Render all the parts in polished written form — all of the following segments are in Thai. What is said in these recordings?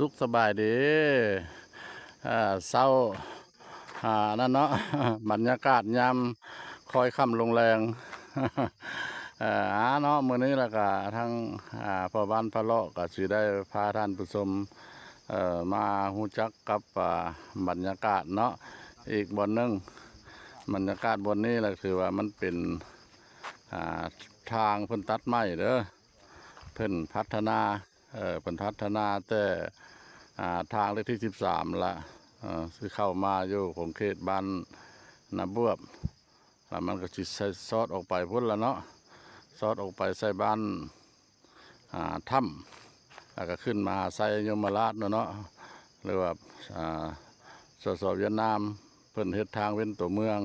สุขสบายดีเศร้านั่นเนาะ บรรยากาศยามคอยค่ำลงแรง เนาะมื้อนี้แล้วก็ทั้งพ่อบ้านพะเลาะก็สิได้พาท่านผู้ชมมาฮู้จักกับบรรยากาศเนาะอีกบนหนึงบรรยากาศบนนี้แหละคือว่ามันเป็นทางเพิ่นตัดไม้เด้อเพิ่นพัฒนาเพิ่นพัฒนาแต่ทางเลขที่13ละคือเข้ามาอยู่ของเขตบ้านนาบวบแล้วมันก็สิใส่ซอดออกไปพุ่นละเนาะซอดออกไปใส่บ้านถ้ำแล้วก็ขึ้นมาใส่ยมราชเนาะหรือว่าสเวียดนามเพิ่นเฮ็ดทางเว้นตัวเมือง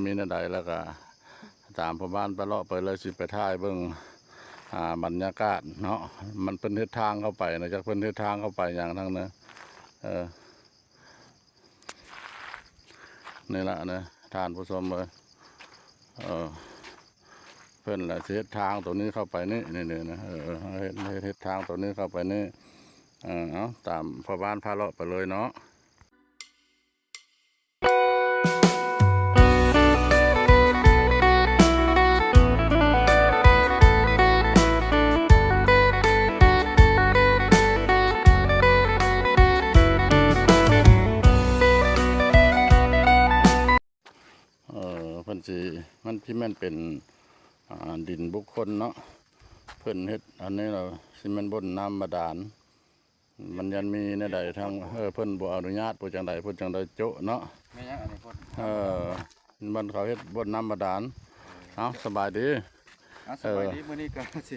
มีนาใดแล้วก็ตามพ่อบ้านไปเลาะไปเลยสิไปถ่ายเบิ่งบรรยากาศเนาะมันเป็นเฮ็ดทางเข้าไปนะจากเป็นเฮ็ดทางเข้าไปอย่างทั้งนั้นนี่ละนะท่านผู้ชมเลยเพิ่นละเฮ็ดทางตัวนี้เข้าไปนี่นะเฮ็ดทางตัวนี้เข้าไปนี่เอาตามพ่อบ้านพาเลาะไปเลยเนาะเพิ่นสิมันที่มันเป็นดินบุคคลเนาะเพิ่นเฮ็ดอันนี้เราสิมันบนน้ำบาดาลมันยันมีในใดทางเพิ่นบ่อนุญาตบ่จังใดเพิ่นจังใดโจะเนาะแม่ยังอันนี้พ่นมันเขาเฮ็ดบนน้ำบาดาลเอาสบายดีสบายดีมื้อนี้ก็สิ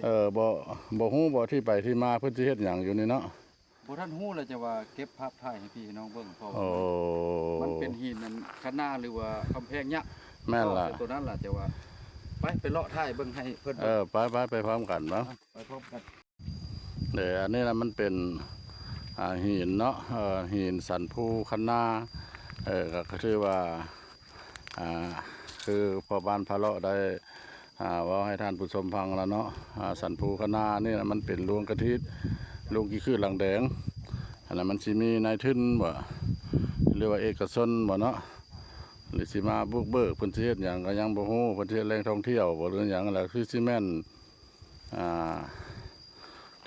บ่ฮู้บ่ที่ไปที่มาเพิ่นสิเฮ็ดหยังอยู่นี่เนาะบ่ทันฮู้เลยจะว่าเก็บภาพถ่ายให้พี่น้องเบิ่งเพราะมันเป็นหินนั้นคะนาหรือว่าคำแพงยักษ์แม่นล่ะตัวนั้นล่ะจะว่าไปเลาะถ่ายเบิ่งให้เพิ่นไปพร้อมกันเนาะไปพร้อมกันอันนี้นะมันเป็นหินเนาะหินสันภูคะนาก็คือว่าคือพอบ้านพะเลาะได้ว่าให้ท่านผู้ชมฟังแล้วเนาะสันภูคะนานี่นะมันเป็นลวงกะทิลวงกี่คือหลังแดงอันนั้นมันสิมีนายทุนบ่หรือว่าเอกชนบ่เนาะหรือสิมาบุกเบิกพื้นที่อย่างก็ยังบ่ฮู้พื้นที่แหล่งท่องเที่ยวบ่หรืออย่างอะไรคือซีเมนต์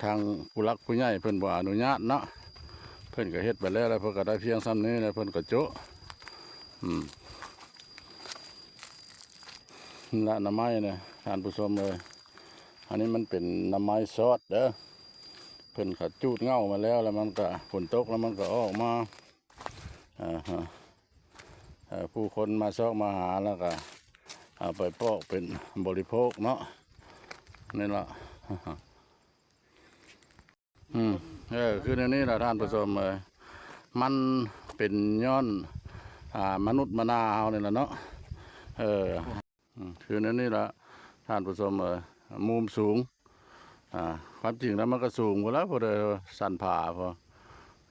ทางผู้หลักผู้ใหญ่เพิ่นบ่อนุญาตเนาะเพิ่นก็เฮ็ดไปแล้วเพิ่นก็ได้เพียงซ้ำนี้แล้วเพิ่นก็โจะละน้ำไม้เนี่ยท่านผู้ชมเลยอันนี้มันเป็นน้ำไม้ซอสเด้อเพิ่นก็จูดเงามาแล้วมันก็ฝนตกแล้วมันก็ออกมาผู้คนมาซอกมาหาแล้วก็เอาไปปอกเป็นบริโภคเนาะนี่ละคือในนี้แหละท่านผู้ชมเลยมันเป็นย้อนมนุษย์มนาเอาเนี่ยแหละเนาะคือในนี้แหละท่านผู้ชมเลยมุมสูงความจริงแล้วมันก็สูงกว่าแล้วพอเดสันผ่าพอ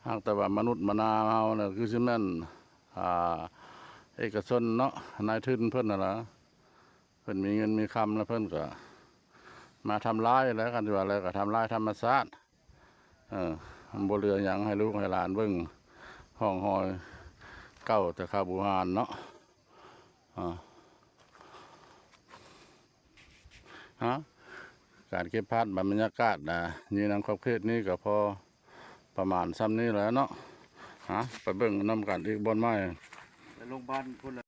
หากแต่ว่ามนุษย์มนาเอาเนี่ยคือชิแม่นเอกชนเนาะนายทุนเพิ่นน่ะล่ะเพิ่นมีเงินมีคำแล้วเพิ่นก็มาทำร้ายแล้วกันดีกว่าแล้วก็ทำร้ายธรรมชาติบ่เหลือหยังให้ลูกให้หลานเบิ่งห้องหอยเก้าแต่ข้าวบูฮานเนาะการเก็บภาพบรรยากาศนี่นำขอบเขตนี้ก็พอประมาณซ้ำนี้แล้วเนาะไปเบิ่งนำกันอีกบนไม้ไปโรงพยาบาลพุ่น